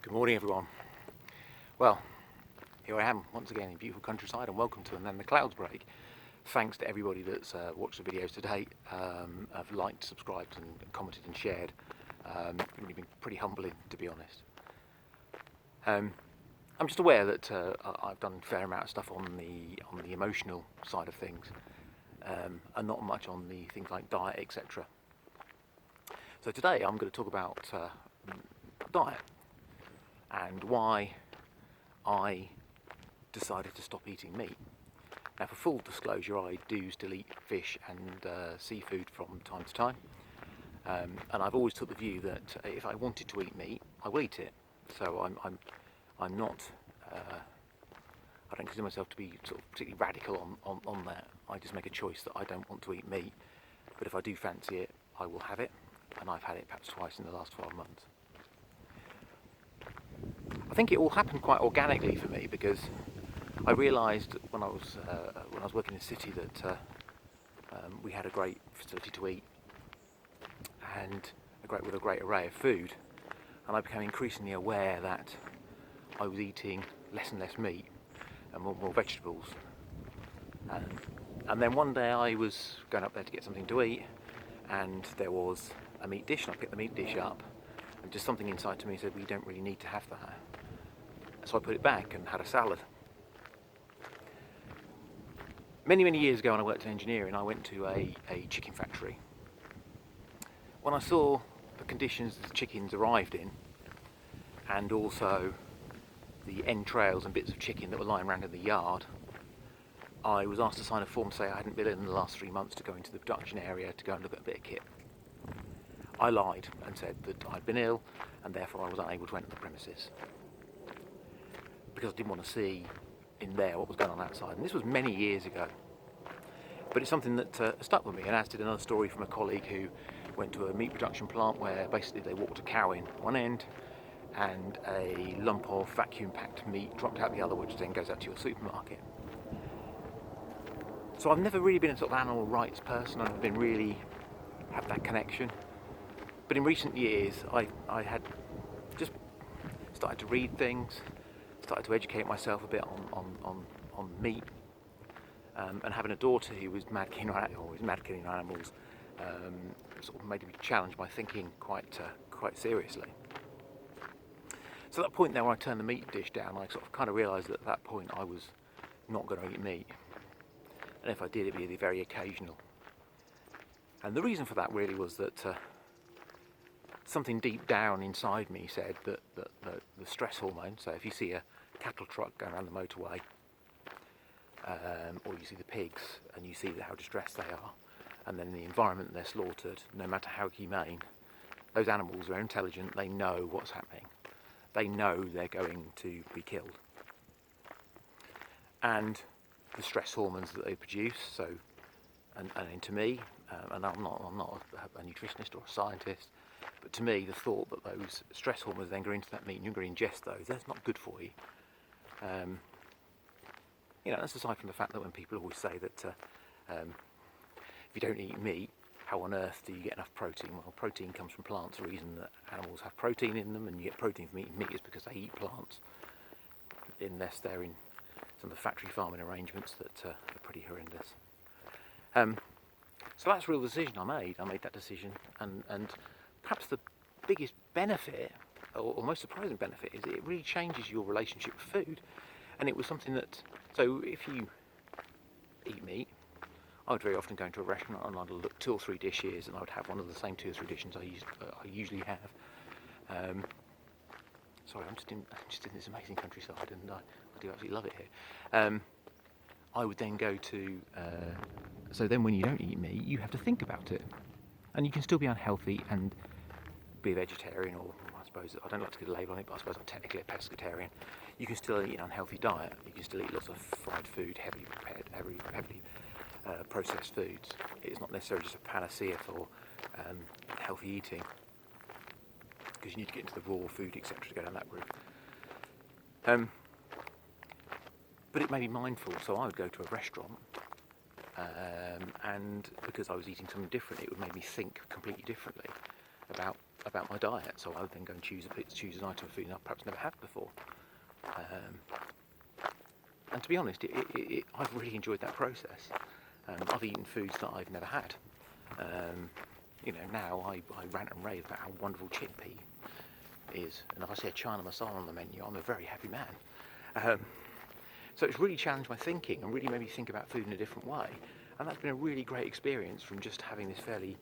Good morning, everyone. Well, here I am once again in beautiful countryside, and welcome to And Then the Clouds Break. Thanks to everybody that's watched the videos to date, have liked, subscribed and commented and shared. It's really been pretty humbling, to be honest. I'm just aware that I've done a fair amount of stuff on the emotional side of things, and not much on the things like diet, etc. So today I'm going to talk about diet and why I decided to stop eating meat. Now, for full disclosure, I do still eat fish and seafood from time to time, and I've always took the view that if I wanted to eat meat, I will eat it. So I'm not. I don't consider myself to be sort of particularly radical on that. I just make a choice that I don't want to eat meat, but if I do fancy it, I will have it, and I've had it perhaps twice in the last 12 months. I think it all happened quite organically for me, because I realised when I was working in the city that we had a great facility to eat and with a great array of food, and I became increasingly aware that I was eating less and less meat and more vegetables. And then one day I was going up there to get something to eat, and there was a meat dish, and I picked the meat dish up, and just something inside to me said, well, you don't really need to have that. So I put it back and had a salad. Many years ago, when I worked in engineering, I went to a chicken factory. When I saw the conditions the chickens arrived in, and also the entrails and bits of chicken that were lying around in the yard, I was asked to sign a form to say I hadn't been in the last 3 months to go into the production area to go and look at a bit of kit. I lied and said that I'd been ill, and therefore I was unable to enter the premises, because I didn't want to see in there what was going on outside. And this was many years ago. But it's something that stuck with me, and as did another story from a colleague who went to a meat production plant where basically they walked a cow in one end and a lump of vacuum-packed meat dropped out the other, which then goes out to your supermarket. So I've never really been a sort of animal rights person. I've never really had that connection. But in recent years, I had just started to read things, started to educate myself a bit on meat, and having a daughter who was mad keen on animals sort of made me challenge my thinking quite seriously. So at that point there, when I turned the meat dish down, I sort of kind of realised that at that point I was not going to eat meat, and if I did, it'd be very occasional. And the reason for that really was that something deep down inside me said that the stress hormone, so if you see a cattle truck going around the motorway, or you see the pigs and you see how distressed they are, and then the environment they're slaughtered, no matter how humane, those animals are intelligent, they know what's happening. They know they're going to be killed. And the stress hormones that they produce, so, and to me, and I'm not a nutritionist or a scientist, but to me, the thought that those stress hormones then go into that meat and you're going to ingest those, that's not good for you. That's aside from the fact that when people always say that if you don't eat meat, how on earth do you get enough protein? Well, protein comes from plants. The reason that animals have protein in them and you get protein from eating meat is because they eat plants, unless they're in some of the factory farming arrangements that are pretty horrendous. So that's a real decision I made. I made that decision, and perhaps the biggest benefit, or most surprising benefit, is that it really changes your relationship with food. And it was something that, so if you eat meat, I would very often go into a restaurant and I'd look 2 or 3 dishes, and I would have one of the same 2 or 3 dishes I usually have. Sorry, I'm just in this amazing countryside, and I do absolutely love it here. I would then go to, so then when you don't eat meat, you have to think about it. And you can still be unhealthy and be a vegetarian, or I suppose, I don't like to get a label on it, but I suppose I'm technically a pescatarian. You can still eat an unhealthy diet. You can still eat lots of fried food, heavily prepared, heavily processed foods. It's not necessarily just a panacea for healthy eating, because you need to get into the raw food, etc., to go down that route. But it made me mindful, so I would go to a restaurant, and because I was eating something different, it would make me think completely differently about about my diet. So I would then go and choose an item of food I've perhaps never had before. And to be honest, I've really enjoyed that process. I've eaten foods that I've never had. Now I rant and rave about how wonderful chickpea is, and if I see a chana masala on the menu, I'm a very happy man. So it's really challenged my thinking and really made me think about food in a different way. And that's been a really great experience from just having this fairly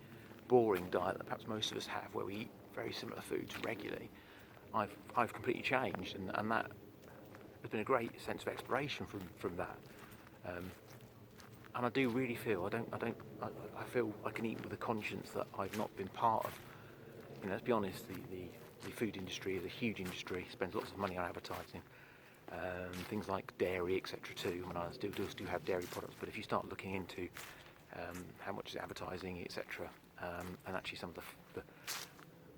boring diet that perhaps most of us have, where we eat very similar foods regularly. I've completely changed, and that has been a great sense of exploration from that. And I do really feel I feel I can eat with a conscience that I've not been part of. Let's be honest, the food industry is a huge industry, spends lots of money on advertising. Things like dairy, etc. too. I still do have dairy products, but if you start looking into how much is advertising, etc., and actually some of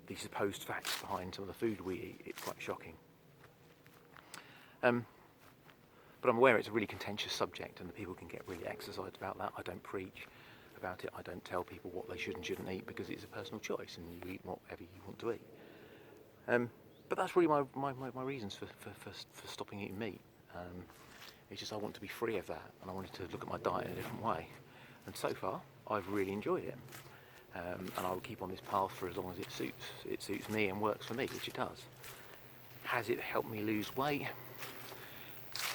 the supposed facts behind some of the food we eat, it's quite shocking. But I'm aware it's a really contentious subject, and the people can get really exercised about that. I don't preach about it. I don't tell people what they should and shouldn't eat, because it's a personal choice, and you eat whatever you want to eat. But that's really my reasons for stopping eating meat. It's just I want to be free of that, and I wanted to look at my diet in a different way. And so far, I've really enjoyed it. And I will keep on this path for as long as it suits me and works for me, which it does. Has it helped me lose weight?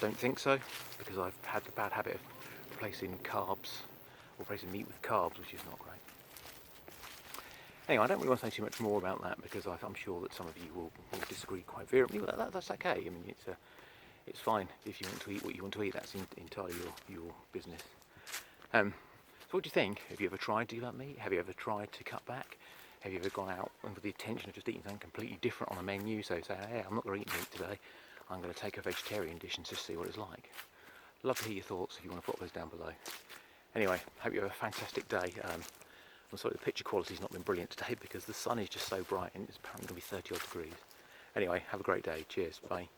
Don't think so, because I've had the bad habit of replacing meat with carbs, which is not great. Anyway, I don't really want to say too much more about that, because I'm sure that some of you will disagree quite vehemently, but that's okay. I mean, it's fine if you want to eat what you want to eat. That's entirely your business. So what do you think? Have you ever tried to give up meat? Have you ever tried to cut back? Have you ever gone out with the intention of just eating something completely different on a menu? So say, hey, I'm not going to eat meat today. I'm going to take a vegetarian dish and just see what it's like. Love to hear your thoughts if you want to put those down below. Anyway, hope you have a fantastic day. I'm sorry the picture quality's not been brilliant today, because the sun is just so bright and it's apparently going to be 30 odd degrees. Anyway, have a great day. Cheers. Bye.